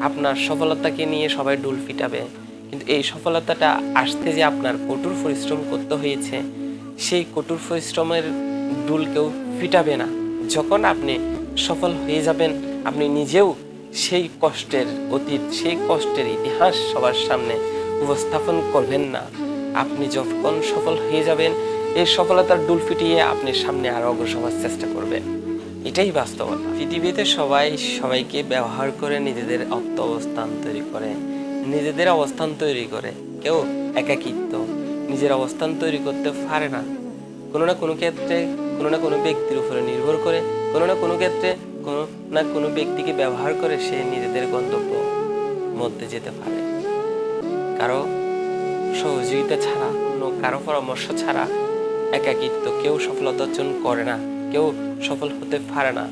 আপনার সফলতাকে নিয়ে সবাই ঢোল পিটাবে, কিন্তু এই সফলতাটা আসতে যে আপনার কঠোর পরিশ্রম করতে হয়েছে, সেই কঠোর পরিশ্রমের ঢোল কেউ পিটাবে না। যখন আপনি সফল হয়ে যাবেন, আপনি নিজেও সেই কষ্টের অতীত, সেই কষ্টের ইতিহাস সবার সামনে উপস্থাপন করবেন না। আপনি যখন সফল হয়ে যাবেন, এই সফলতার ঢোল পিটিয়ে আপনি সামনে আরো অগ্রসর হওয়ার চেষ্টা করবেন। এটাই বাস্তবতা। পৃথিবীতে সবাই সবাইকে ব্যবহার করে নিজেদের অবস্থান তৈরি করে, নিজেদের অবস্থান তৈরি করে। কেউ একাকিত্ব নিজের অবস্থান তৈরি করতে পারে না। কোনো না কোনো ক্ষেত্রে কোনো না কোনো ব্যক্তির উপরে নির্ভর করে, কোনো না কোনো ক্ষেত্রে কোনো না কোনো ব্যক্তিকে ব্যবহার করে সে নিজেদের গন্তব্য মধ্যে যেতে পারে। কারো সহযোগিতা ছাড়া, কারো পরামর্শ ছাড়া একাকিত্ব কেউ সফলতা অর্জন করে না, কেউ সফল হতে পারে না।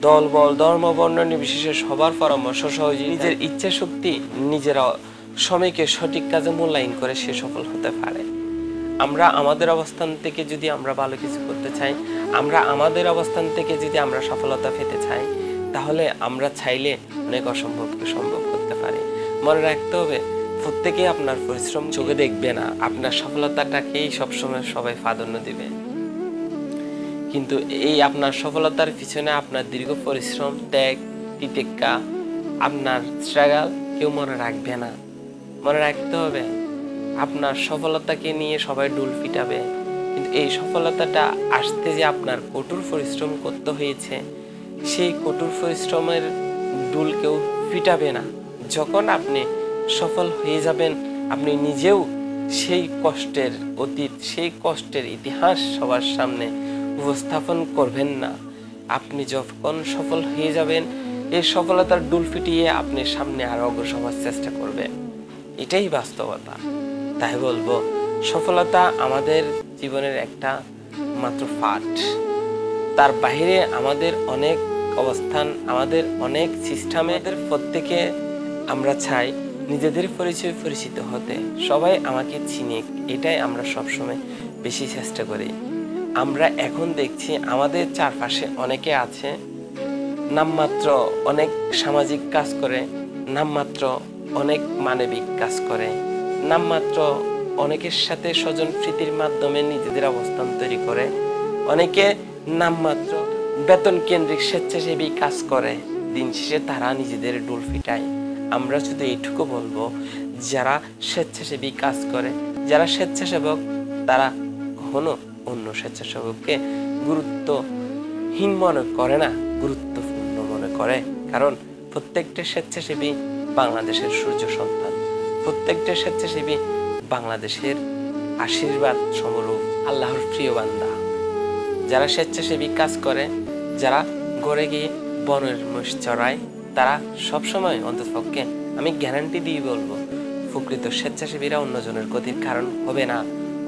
দল বল ধর্ম বর্ণ নির্বিশেষে সবার পরামর্শ সহযোগিতা, নিজের ইচ্ছা শক্তি, নিজের সময়কে সঠিক কাজে মূল্যায়ন করে সে সফল হতে পারে। আমরা আমাদের অবস্থান থেকে যদি আমরা ভালো কিছু করতে চাই, আমরা আমাদের অবস্থান থেকে যদি আমরা সফলতা পেতে চাই, তাহলে আমরা চাইলে অনেক অসম্ভবকে সম্ভব করতে পারি। মনে রাখতে হবে, প্রত্যেকে আপনার পরিশ্রম চোখে দেখবে না, আপনার সফলতাটাকেই সবসময় সবাই প্রাধান্য দিবে। কিন্তু এই আপনার সফলতার পিছনে আপনার দীর্ঘ পরিশ্রম, ত্যাগ, তিতিক্ষা, আপনার স্ট্রাগল কেউ মনে রাখবে না। মনে রাখতে হবে, আপনার সফলতাকে নিয়ে সবাই ঢোল পিটাবে, কিন্তু এই সফলতাটা আসতে যে আপনার কঠোর পরিশ্রম করতে হয়েছে, সেই কঠোর পরিশ্রমের ঢোল কেউ পিটাবে না। যখন আপনি সফল হয়ে যাবেন, আপনি নিজেও সেই কষ্টের অতীত, সেই কষ্টের ইতিহাস সবার সামনে উপস্থাপন করবেন না। আপনি যখন সফল হয়ে যাবেন, এই সফলতার ঢোল পিটিয়ে আপনি সামনে আরো অগ্রসর হওয়ার চেষ্টা করবেন। এটাই বাস্তবতা। তাই বলবো, সফলতা আমাদের জীবনের একটা মাত্র পাঠ। তার বাইরে আমাদের অনেক অবস্থান, আমাদের অনেক সিস্টেমের। প্রত্যেকে আমরা চাই নিজেদের পরিচয় পরিচিত হতে, সবাই আমাকে চিনে, এটাই আমরা সবসময় বেশি চেষ্টা করি। আমরা এখন দেখছি আমাদের চারপাশে অনেকে আছে নামমাত্র অনেক সামাজিক কাজ করে, নামমাত্র অনেক মানবিক কাজ করে, নামমাত্র অনেকের সাথে স্বজন প্রীতির মাধ্যমে নিজেদের অবস্থান তৈরি করে, অনেকে নামমাত্র বেতন কেন্দ্রিক স্বেচ্ছাসেবী কাজ করে। দিন শেষে তারা নিজেদের ঢোল পিটায়। আমরা শুধু এইটুকু বলবো, যারা স্বেচ্ছাসেবী কাজ করে, যারা স্বেচ্ছাসেবক, তারা কখনো অন্য স্বেচ্ছাসেবককে গুরুত্বহীন মনে করে না, গুরুত্বপূর্ণ মনে করে। কারণ প্রত্যেকটা স্বেচ্ছাসেবী বাংলাদেশের সূর্য সন্তান, প্রত্যেকটা স্বেচ্ছাসেবী বাংলাদেশের আশীর্বাদ সমরূপ, আল্লাহর প্রিয় বান্দা। যারা স্বেচ্ছাসেবী কাজ করে, যারা ঘরে গিয়ে বনের মোষ চড়ায়, তারা সবসময় অন্ততপক্ষে আমি গ্যারান্টি দিয়ে বলবো, প্রকৃত স্বেচ্ছাসেবীরা অন্যজনের ক্ষতির কারণ হবে না,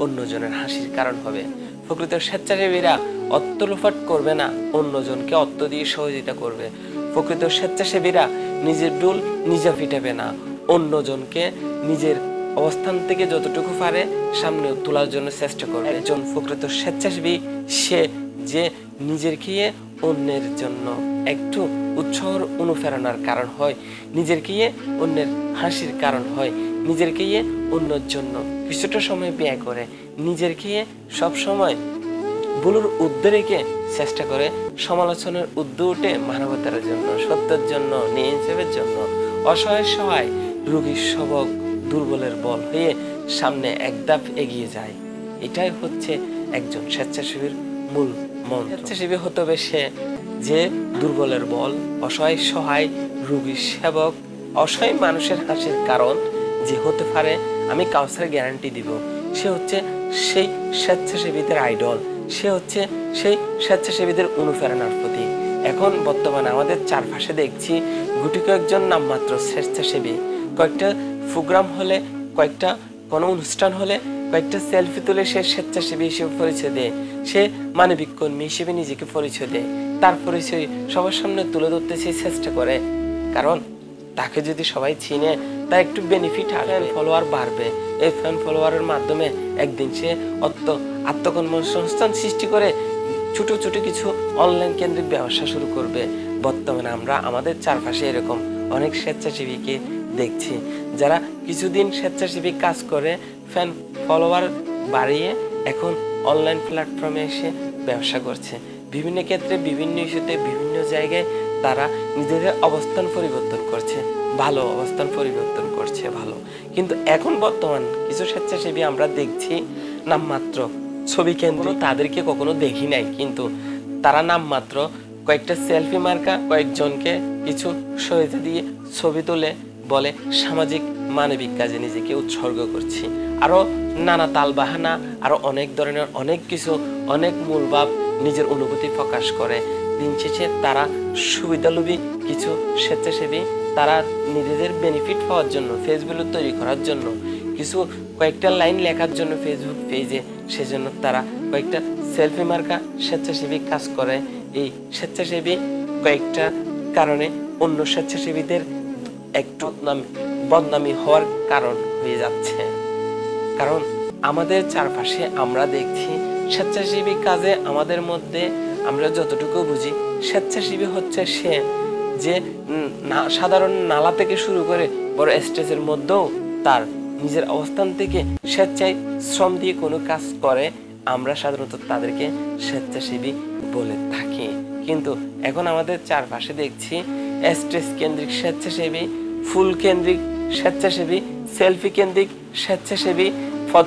অন্যজনের হাসির কারণ হবে। প্রকৃত স্বেচ্ছাসেবীরা অর্থ লোপাট করবে না, অন্যজনকে অর্থ দিয়ে সহযোগিতা করবে। প্রকৃত স্বেচ্ছাসেবীরা নিজের ঢোল নিজে পিটাবে না, অন্যজনকে নিজের অবস্থান থেকে যতটুকু পারে সামনে তোলার জন্য চেষ্টা করবে। একজন প্রকৃত স্বেচ্ছাসেবী সে যে নিজেকে অন্যের জন্য একটু উৎসাহ অনুপ্রেরণার কারণ হয়, নিজেকে অন্যের হাসির কারণ হয়, নিজেকে অন্যের জন্য কিছুটা সময় ব্যয় করে, নিজেকে সব সময় ভুলের ঊর্ধ্বে রেখে চেষ্টা করে সমালোচনার ঊর্ধ্বে উঠে মানবতার জন্য, সত্যের জন্য, ন্যায়ের জন্য অসহায় সহায় রোগীর সবক দুর্বলের বল হয়ে সামনে এক ধাপ এগিয়ে যায়। এটাই হচ্ছে একজন স্বেচ্ছাসেবীর মূল মন্ত্র। স্বেচ্ছাসেবী হতে হবে সে যে দুর্বলের বল, অসহায় সহায় রোগীর সেবক, অসহায় মানুষের হাসির কারণ যে হতে পারে। আমি কাউসার গ্যারান্টি দিব, সে হচ্ছে সেই স্বেচ্ছাসেবীদের আইডল, সে হচ্ছে সেই স্বেচ্ছাসেবীদের অনুপ্রেরণার প্রতি। এখন বর্তমানে আমাদের চারপাশে দেখছি গুটি কয়েকজন নামমাত্র স্বেচ্ছাসেবী, কয়েকটা প্রোগ্রাম হলে, কয়েকটা কোনো অনুষ্ঠান হলে কয়েকটা সেলফি তুলে সে স্বেচ্ছাসেবী হিসেবে পরিচয় দেয়, সে মানবিক কর্মী হিসেবে নিজেকে পরিচয় দেয়, তার পরিচয় সবার সামনে তুলে ধরতে সে চেষ্টা করে। কারণ তাকে যদি সবাই চিনে, তার একটু বেনিফিট হবে, ফলোয়ার বাড়বে। এই ফ্যান ফলোয়ারের মাধ্যমে একদিন সে আত্মকর্মসংস্থান সৃষ্টি করে ছোট ছোট কিছু অনলাইন কেন্দ্রিক ব্যবসা শুরু করবে। বর্তমানে আমরা আমাদের চারপাশে এরকম অনেক স্বেচ্ছাসেবীকে দেখছি যারা কিছুদিন স্বেচ্ছাসেবী কাজ করে ফ্যান ফলোয়ার বাড়িয়ে এখন অনলাইন প্ল্যাটফর্মে এসে ব্যবসা করছে। বিভিন্ন ক্ষেত্রে বিভিন্ন ইস্যুতে বিভিন্ন জায়গায় তারা নিজেদের অবস্থান পরিবর্তন করছে, ভালো অবস্থান পরিবর্তন করছে ভালো। কিন্তু এখন বর্তমান কিছু স্বেচ্ছাসেবী আমরা দেখছি নামমাত্র ছবি কেন্দ্র, তাদেরকে কখনো দেখি নাই, কিন্তু তারা নামমাত্র কয়েকটা সেলফি মার্কা কয়েকজনকে কিছু সহায়তা দিয়ে ছবি তুলে বলে সামাজিক মানবিক কাজে নিজেকে উৎসর্গ করছি। আরো নানা তালবাহানা, আরো অনেক ধরনের অনেক কিছু, অনেক মূলভাব নিজের অনুভূতি প্রকাশ করে। দিন শেষে তারা সুবিধালোভী কিছু স্বেচ্ছাসেবী, তারা নিজেদের বেনিফিট পাওয়ার জন্য, ফেসবুক তৈরি করার জন্য, কিছু কয়েকটা লাইন লেখার জন্য ফেসবুক পেজে, সেজন্য তারা কয়েকটা সেলফি মার্কা স্বেচ্ছাসেবী কাজ করে। এই স্বেচ্ছাসেবী কয়েকটা কারণে অন্য স্বেচ্ছাসেবীদের একটু বদনামি হওয়ার কারণ হয়ে যাচ্ছে। কারণ আমাদের চারপাশে আমরা দেখছি স্বেচ্ছাসেবী কাজে আমাদের মধ্যে আমরা যতটুকু বুঝি, স্বেচ্ছাসেবী হচ্ছে সে যে সাধারণ নালা থেকে শুরু করে বড় স্টেজের মধ্যেও তার নিজের অবস্থান থেকে স্বেচ্ছায় শ্রম দিয়ে কোনো কাজ করে। আমরা সাধারণত তাদেরকে স্বেচ্ছাসেবী বলে থাকি। কিন্তু এখন আমাদের চারপাশে দেখছি স্টেজ কেন্দ্রিক স্বেচ্ছাসেবী, ফুল কেন্দ্রিক স্বেচ্ছাসেবী, সেলফি কেন্দ্রিক স্বেচ্ছাসেবী,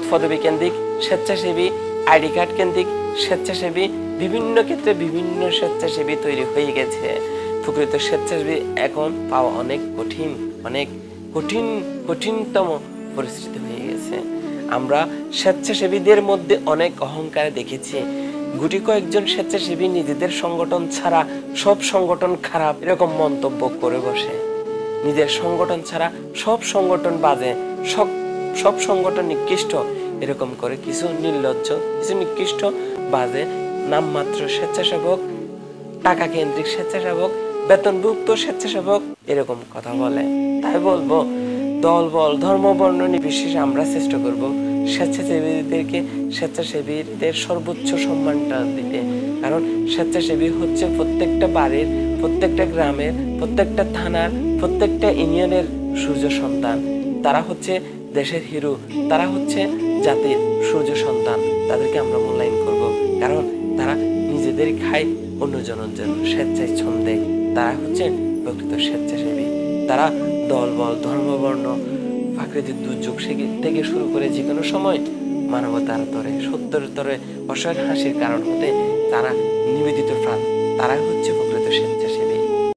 পদবি কেন্দ্রিক স্বেচ্ছাসেবী, আইডি কার্ড কেন্দ্রিক স্বেচ্ছাসেবী, বিভিন্ন ক্ষেত্রে বিভিন্ন স্বেচ্ছাসেবী তৈরি হয়ে গেছে। প্রকৃত স্বেচ্ছাসেবী এখন পাওয়া অনেক কঠিন, অনেক কঠিনতম পরিস্থিতি হয়ে গেছে। আমরা স্বেচ্ছাসেবীদের মধ্যে অনেক অহংকার দেখেছি। গুটি কয়েকজন স্বেচ্ছাসেবী নিজেদের সংগঠন ছাড়া সব সংগঠন খারাপ এরকম মন্তব্য করে বসে। নিজের সংগঠন ছাড়া সব সংগঠন বাজে, সব সংগঠন নিকৃষ্ট এরকম করে কিছু নির্লজ্জ, কিছু নিকৃষ্ট বাজে নামমাত্র স্বেচ্ছাসেবক, টাকা কেন্দ্রিক স্বেচ্ছাসেবক, বেতনভুক্ত স্বেচ্ছাসেবক এরকম কথা বলে। তাই বলবো, দল বল ধর্ম বর্ণ নির্বিশেষে আমরা চেষ্টা করব স্বেচ্ছাসেবীদের সর্বোচ্চ সম্মানটা দিতে। কারণ স্বেচ্ছাসেবী হচ্ছে প্রত্যেকটা বাড়ির, প্রত্যেকটা গ্রামের, প্রত্যেকটা থানার, প্রত্যেকটা ইউনিয়নের সূর্য সন্তান। তারা হচ্ছে দেশের হিরো, তারা হচ্ছে জাতির সূর্য সন্তান। তাদেরকে আমরা মূল্যায়ন করব, কারণ তারা নিজেদের খায়, অন্যজনের জন্য স্বেচ্ছায় শ্রম দেয়। তারা হচ্ছে প্রকৃত স্বেচ্ছাসেবী। তারা দল বল ধর্ম বর্ণ প্রাকৃতিক দুর্যোগ থেকে শুরু করে যে কোনো সময় মানবতার তরে, সত্যের তরে, অসহায় হাসির কারণ হতে তারা নিবেদিত প্রাণ। তারা হচ্ছে প্রকৃত স্বেচ্ছাসেবী।